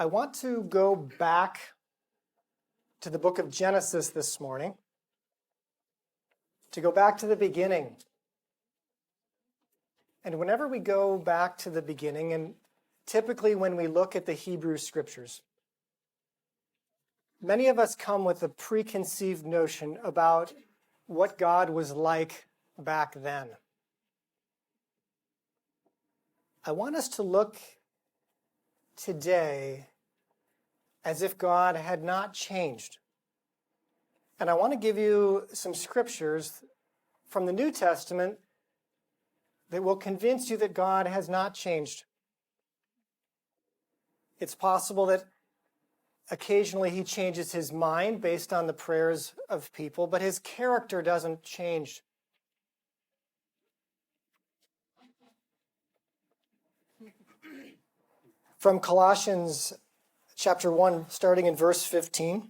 I want to go back to the book of Genesis this morning, to go back to the beginning. And whenever we go back to the beginning, and typically when we look at the Hebrew Scriptures, many of us come with a preconceived notion about what God was like back then. I want us to look today as if God had not changed. And I want to give you some scriptures from the New Testament that will convince you that God has not changed. It's possible that occasionally he changes his mind based on the prayers of people, but his character doesn't change. From Colossians chapter 1, starting in verse 15.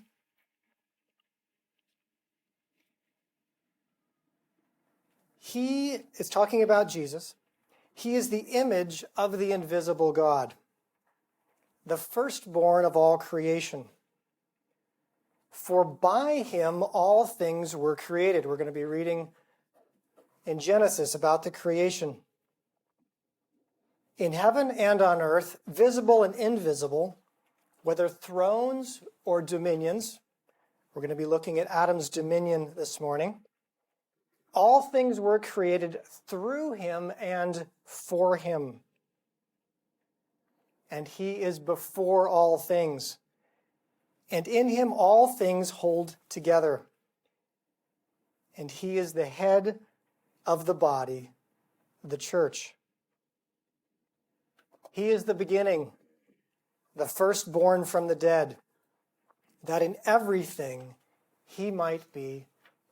He is talking about Jesus. He is the image of the invisible God, the firstborn of all creation. For by him all things were created. We're going to be reading in Genesis about the creation. In heaven and on earth, visible and invisible, whether thrones or dominions. We're going to be looking at Adam's dominion this morning. All things were created through him and for him. And he is before all things. And in him all things hold together. And he is the head of the body, the church. He is the beginning, the firstborn from the dead, that in everything he might be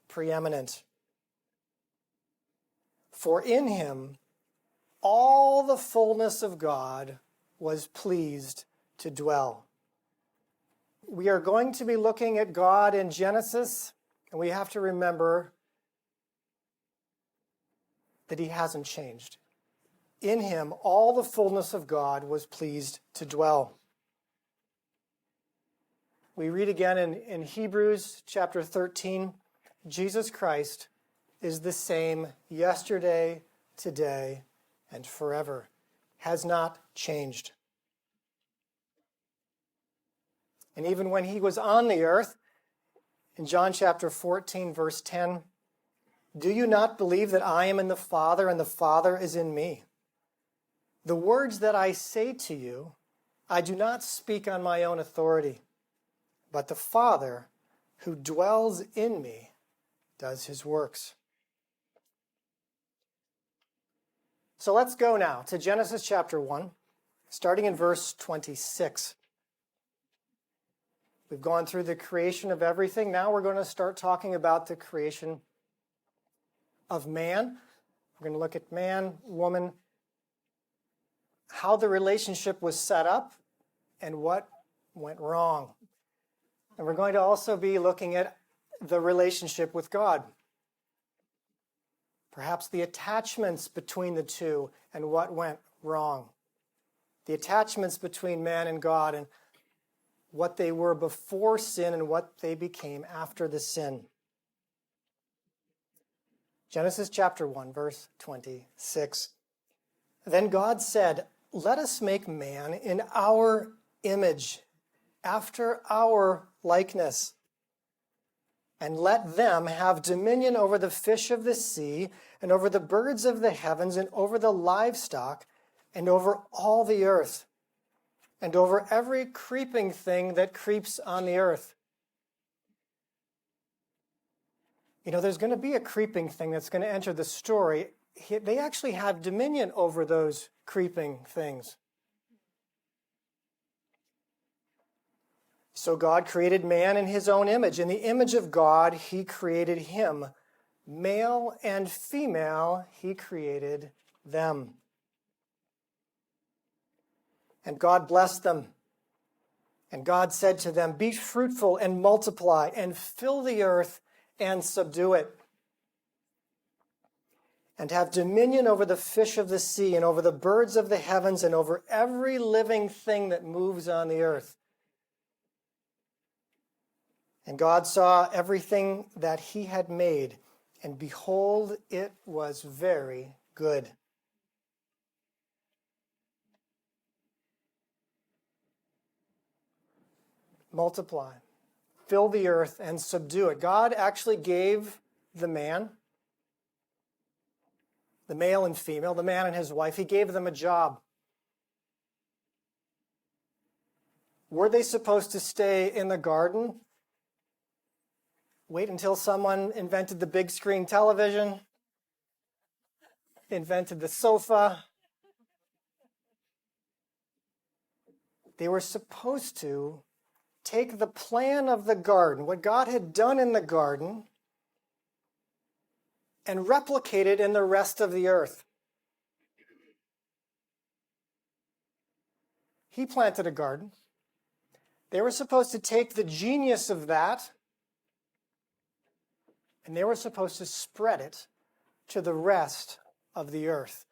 preeminent. For in him all the fullness of God was pleased to dwell. We are going to be looking at God in Genesis, and we have to remember that he hasn't changed. In him all the fullness of God was pleased to dwell. We read again in Hebrews chapter 13, Jesus Christ is the same yesterday, today, and forever. Has not changed. And even when he was on the earth, in John chapter 14, verse 10, do you not believe that I am in the Father and the Father is in me? The words that I say to you, I do not speak on my own authority, but the Father who dwells in me does his works. So let's go now to Genesis chapter 1, starting in verse 26. We've gone through the creation of everything. Now we're going to start talking about the creation of man. We're going to look at man, woman, how the relationship was set up, and what went wrong. And we're going to also be looking at the relationship with God. Perhaps the attachments between the two and what went wrong. The attachments between man and God and what they were before sin and what they became after the sin. Genesis chapter 1, verse 26. Then God said, let us make man in our image, after our likeness. And let them have dominion over the fish of the sea, and over the birds of the heavens, and over the livestock, and over all the earth, and over every creeping thing that creeps on the earth. You know, there's going to be a creeping thing that's going to enter the story. They actually have dominion over those creeping things. So God created man in his own image. In the image of God, he created him. Male and female, he created them. And God blessed them. And God said to them, be fruitful and multiply and fill the earth and subdue it. and have dominion over the fish of the sea and over the birds of the heavens and over every living thing that moves on the earth. And God saw everything that he had made, and behold, it was very good. Multiply, fill the earth, and subdue it. God actually gave the man, the male and female, the man and his wife, he gave them a job. Were they supposed to stay in the garden? Wait until someone invented the big screen television, invented the sofa. They were supposed to take the plan of the garden, what God had done in the garden, and replicate it in the rest of the earth. He planted a garden. They were supposed to take the genius of that, and they were supposed to spread it to the rest of the earth.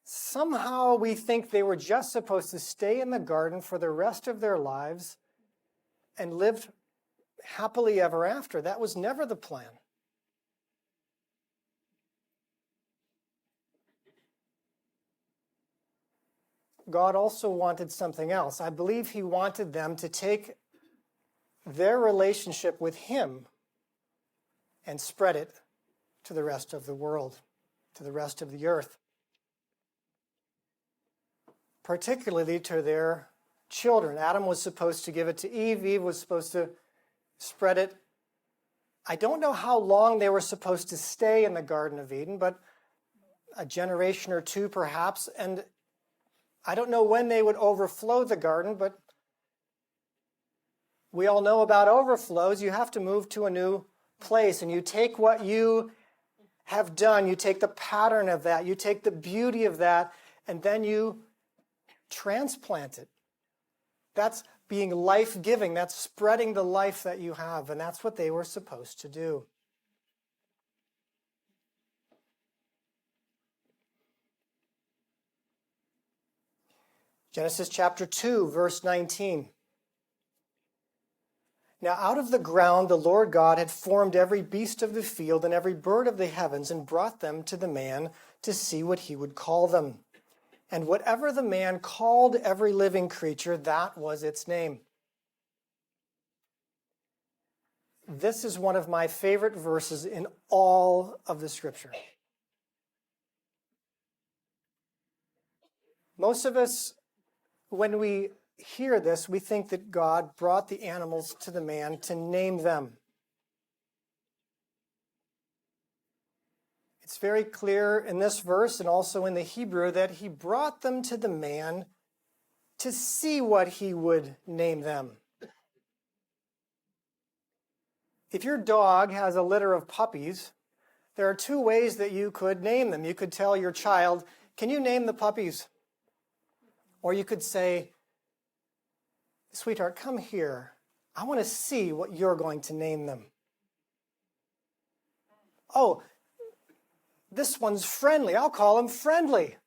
Somehow we think they were just supposed to stay in the garden for the rest of their lives and live happily ever after. That was never the plan. God also wanted something else. I believe he wanted them to take their relationship with him and spread it to the rest of the world, to the rest of the earth, particularly to their children. Adam was supposed to give it to Eve. Eve was supposed to spread it. I don't know how long they were supposed to stay in the Garden of Eden, but a generation or two perhaps, and I don't know when they would overflow the garden, but we all know about overflows. You have to move to a new place, and you take what you have done, you take the pattern of that, you take the beauty of that, and then you transplant it. That's being life-giving. That's spreading the life that you have, and that's what they were supposed to do. Genesis chapter 2, verse 19. Now out of the ground the Lord God had formed every beast of the field and every bird of the heavens and brought them to the man to see what he would call them. And whatever the man called every living creature, that was its name. This is one of my favorite verses in all of the Scripture. Most of us, when we hear this, we think that God brought the animals to the man to name them. It's very clear in this verse and also in the Hebrew that he brought them to the man to see what he would name them. If your dog has a litter of puppies, there are two ways that you could name them. You could tell your child, "Can you name the puppies?" Or you could say, "Sweetheart, come here. I want to see what you're going to name them." "Oh, this one's Friendly. I'll call him Friendly."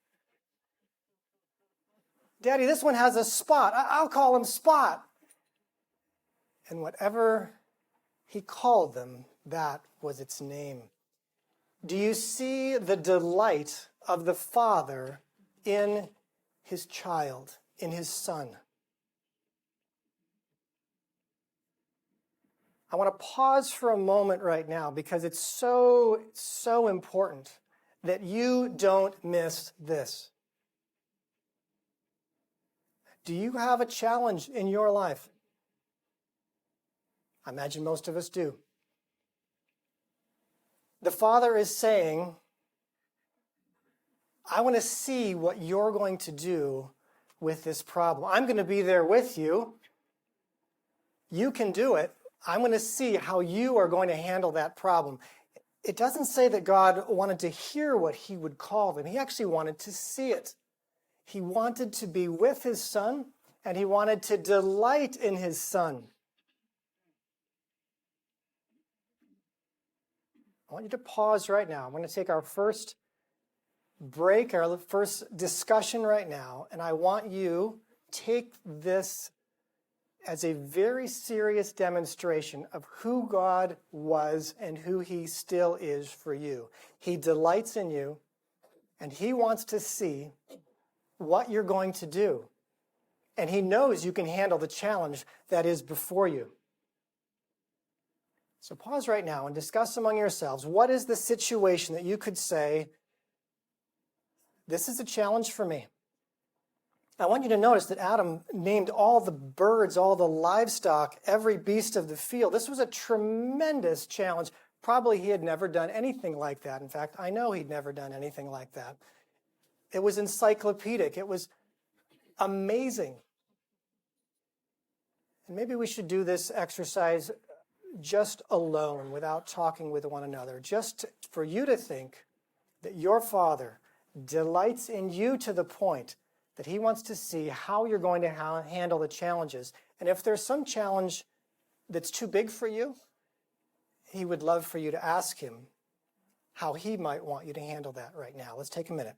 "Daddy, this one has a spot. I'll call him Spot." And whatever he called them, that was its name. Do you see the delight of the Father in his child, in his Son? I want to pause for a moment right now because it's so important that you don't miss this. Do you have a challenge in your life? I imagine most of us do. The Father is saying, I want to see what you're going to do with this problem. I'm going to be there with you. You can do it. I'm going to see how you are going to handle that problem. It doesn't say that God wanted to hear what he would call them. He actually wanted to see it. He wanted to be with his Son, and he wanted to delight in his Son. I want you to pause right now. I'm going to take our first break, our first discussion right now, and I want you to take this as a very serious demonstration of who God was and who he still is for you. He delights in you, and he wants to see what you're going to do. And he knows you can handle the challenge that is before you. So pause right now and discuss among yourselves, what is the situation that you could say, this is a challenge for me? I want you to notice that Adam named all the birds, all the livestock, every beast of the field. This was a tremendous challenge. Probably he had never done anything like that. In fact, I know he'd never done anything like that. It was encyclopedic. It was amazing. And maybe we should do this exercise just alone, without talking with one another, just for you to think that your Father delights in you to the point that he wants to see how you're going to handle the challenges. And if there's some challenge that's too big for you, he would love for you to ask him how he might want you to handle that right now. Let's take a minute.